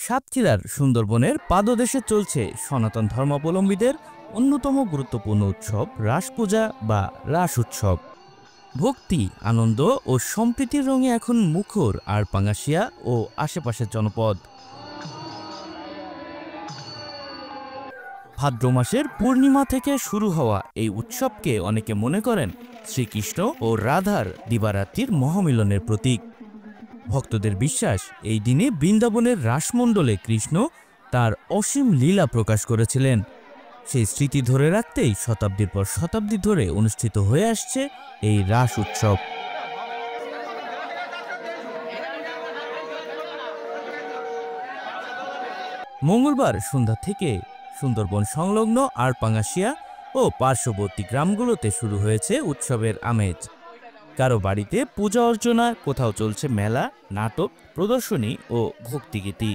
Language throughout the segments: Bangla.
সাতক্ষীরার সুন্দরবনের পাদদেশে চলছে সনাতন ধর্মাবলম্বীদের অন্যতম গুরুত্বপূর্ণ উৎসব রাস পূজা বা রাস উৎসব। ভক্তি, আনন্দ ও সম্প্রীতির রঙে এখন মুখর আড়পাঙ্গাশিয়া ও আশেপাশের জনপদ। ভাদ্র মাসের পূর্ণিমা থেকে শুরু হওয়া এই উৎসবকে অনেকে মনে করেন শ্রীকৃষ্ণ ও রাধার দিবারাত্রির মহামিলনের প্রতীক। ভক্তদের বিশ্বাস, এই দিনে বৃন্দাবনের রাসমণ্ডলে কৃষ্ণ তার অসীম লীলা প্রকাশ করেছিলেন। সেই স্মৃতি ধরে রাখতেই শতাব্দীর পর শতাব্দী ধরে অনুষ্ঠিত হয়ে আসছে এই রাস উৎসব। মঙ্গলবার সন্ধ্যা থেকে সুন্দরবন সংলগ্ন আড়পাঙ্গাশিয়া ও পার্শ্ববর্তী গ্রামগুলোতে শুরু হয়েছে উৎসবের আমেজ। কারো বাড়িতে পূজা অর্চনা, কোথাও চলছে মেলা, নাটক, প্রদর্শনী ও ভক্তিগীতি।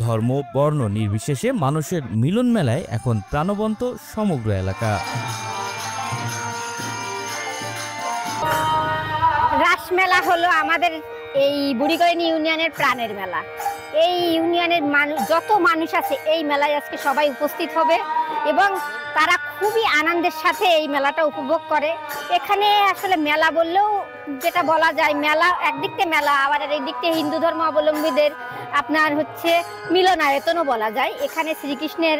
ধর্ম বর্ণ নির্বিশেষে মানুষের মিলন মেলায় এখন প্রাণবন্ত সমগ্র এলাকা। রাস মেলা হলো আমাদের এই বুড়িগড়ানি ইউনিয়নের প্রাণের মেলা। এই ইউনিয়নের যত মানুষ আছে এই মেলায় আজকে সবাই উপস্থিত হবে এবং তারা খুবই আনন্দের সাথে এই মেলাটা উপভোগ করে। এখানে আসলে মেলা বললেও যেটা বলা যায়, মেলা একদিক থেকে মেলা, আবার এই দিক থেকে হিন্দু ধর্ম অবলম্বীদের আপনার হচ্ছে মিলনায়তনও বলা যায়। এখানে শ্রীকৃষ্ণের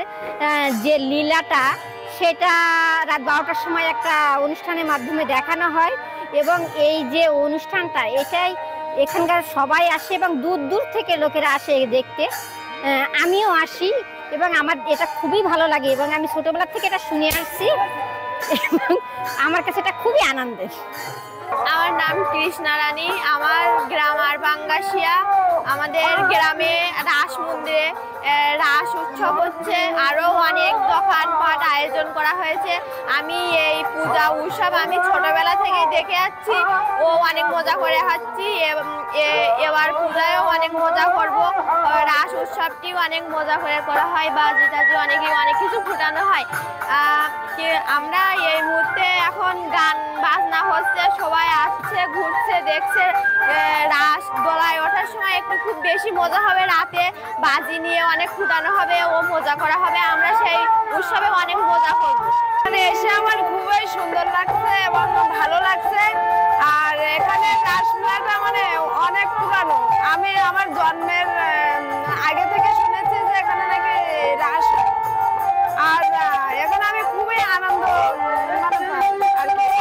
যে লীলাটা সেটা রাত 12টার সময় একটা অনুষ্ঠানের মাধ্যমে দেখানো হয় এবং এই যে অনুষ্ঠানটা এটাই এখানকার সবাই আসে এবং দূর দূর থেকে লোকেরা আসে দেখতে। আমিও আসি এবং আমার এটা খুবই ভালো লাগে এবং আমি ছোটবেলা থেকে এটা শুনে আসছি এবং আমার কাছে এটা খুবই আনন্দের। আমার নাম কৃষ্ণা রানী, আমার গ্রাম আড়পাঙ্গাশিয়া। আমাদের গ্রামে রাস মন্দিরে রাস উৎসব হচ্ছে, আরও অনেক দোকানপাট আয়োজন করা হয়েছে। আমি এই পূজা উৎসব আমি ছোটবেলা থেকেই দেখে যাচ্ছি ও অনেক মজা করে খাচ্ছি। এবার পূজায়ও অনেক মজা করব। রাস উৎসবটিও অনেক মজা করে করা হয়, বাজি টাজি অনেক কিছু ফুটানো হয়। আমরা এই মুহূর্তে এখন গান বাজনা হচ্ছে, সবাই আসছে, ঘুরছে, দেখছে। রাস দোলায় ওঠার সময় একটু খুব বেশি মজা হবে, রাতে বাজি নিয়ে অনেক ফুটানো হবে ও মজা করা হবে। আমরা সেই উৎসবে অনেক মজা করবো। এখানে এসে আমার খুবই সুন্দর লাগছে এবং ভালো লাগছে। আর এখানে রাস মেলাটা মানে অনেক পুরানো। আমি আমার জন্মের আগে থেকে শুনেছি যে এখানে নাকি রাস হয়। আর এখন আমি খুবই আনন্দ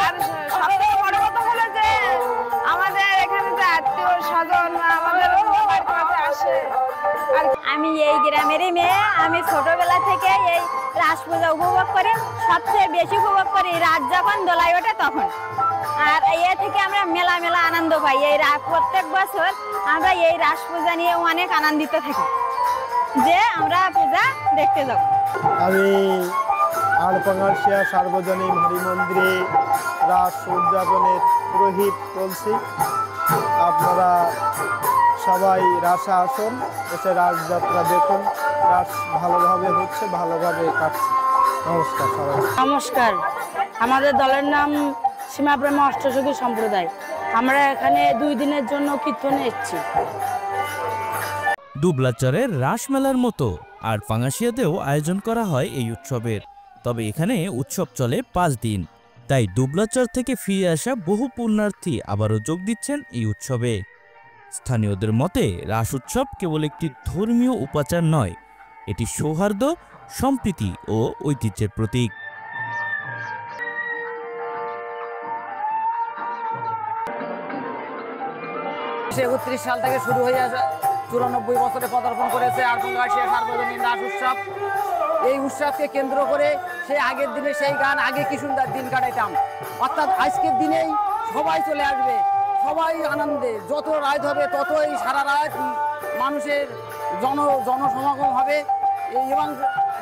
আর সবথেকে বড় কথা হলো যে আমাদের এখানে যে আত্মীয় স্বজন আমাদের আসে। আমি এই গ্রামেরই মেয়ে। আমি ছোটবেলা থেকে এই রাস পূজা উপভোগ করি, সবচেয়ে বেশি উপভোগ করি রাত যখন দোলায় ওঠে তখন। আর এ থেকে আমরা মেলা মেলা আনন্দ পাই। এই প্রত্যেক বছর আমরা এই রাস পূজা নিয়ে অনেক আনন্দিত থাকি যে আমরা পূজা দেখতে যাব। আমি আড়পাঙ্গাশিয়া সার্বজনীন হরি মন্দিরে রাস উদযাপনের পুরোহিত বলছি। আপনারা সবাই রাসে আসুন, এসে রাসযাত্রা দেখুন। রাস ভালোভাবে হচ্ছে, ভালোভাবে কাটছে। নমস্কার সবাই। নমস্কার, আমাদের দলের নাম সীমাপ্রেম অষ্টসখী সম্প্রদায়। আমরা এখানে 2 দিনের জন্য কীর্তনে এসেছি। দুবলাচরের রাসমেলার মতো আড়পাঙ্গাশিয়াতেও আয়োজন করা হয় এই উৎসবের। তবে এখানে উৎসব চলে 5 দিন। তাই দুবলাচর থেকে ফিরে আসা বহু পুণ্যার্থী আবারও যোগ দিচ্ছেন এই উৎসবে। স্থানীয়দের মতে রাস উৎসব কেবল একটি ধর্মীয় উপাচার নয়, এটি সৌহার্দ্য, সম্প্রীতি ও ঐতিহ্যের প্রতীক। 31 সাল থেকে শুরু হয়ে আসে, 94 বছরে পদার্পণ করেছে আড়পাঙ্গাশিয়া সার্বজনীন রাস উৎসব। এই উৎসবকে কেন্দ্র করে সেই আগের দিনে সেই গান, আগে কি সুন্দর দিন কাটাইতাম, অর্থাৎ আজকের দিনেই সবাই চলে আসবে, সবাই আনন্দে। যত রাত হবে ততই সারা রাত মানুষের জনসমাগম হবে এবং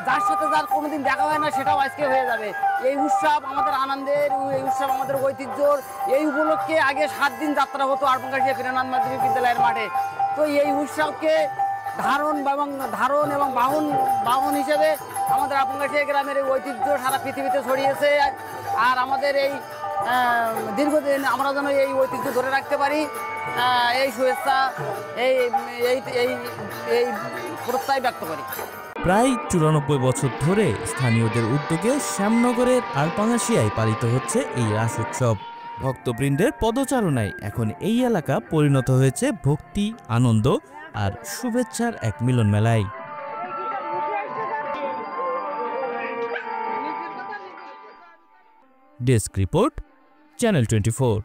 যার সাথে যার কোনোদিন দেখা হয় না সেটাও আজকে হয়ে যাবে। এই উৎসব আমাদের আনন্দের, এই উৎসব আমাদের ঐতিহ্যর। এই উপলক্ষে আগে 7 দিন যাত্রা হতো আড়পাঙ্গাশিয়া প্রেরণানাথ মাধ্যমিক বিদ্যালয়ের মাঠে। তো এই উৎসবকে ধারণ এবং বাহন হিসেবে আমাদের আড়পাঙ্গাশিয়া গ্রামের এই ঐতিহ্য সারা পৃথিবীতে ছড়িয়েছে। আর আমাদের এই দীর্ঘদিন আমরা যেন এই ঐতিহ্য ধরে রাখতে পারি, এই শুভেচ্ছা এই এই এই এই প্রত্যয় ব্যক্ত করি। প্রায় 94 বছর ধরে স্থানীয়দের উদ্যোগে শ্যামনগরের আলপাঙ্গাশিয়ায় পালিত হচ্ছে এই রাস উৎসব। ভক্তবৃন্দের পদচারণায় এখন এই এলাকা পরিণত হয়েছে ভক্তি, আনন্দ আর শুভেচ্ছার এক মিলন মেলায়। Desk report, channel 24।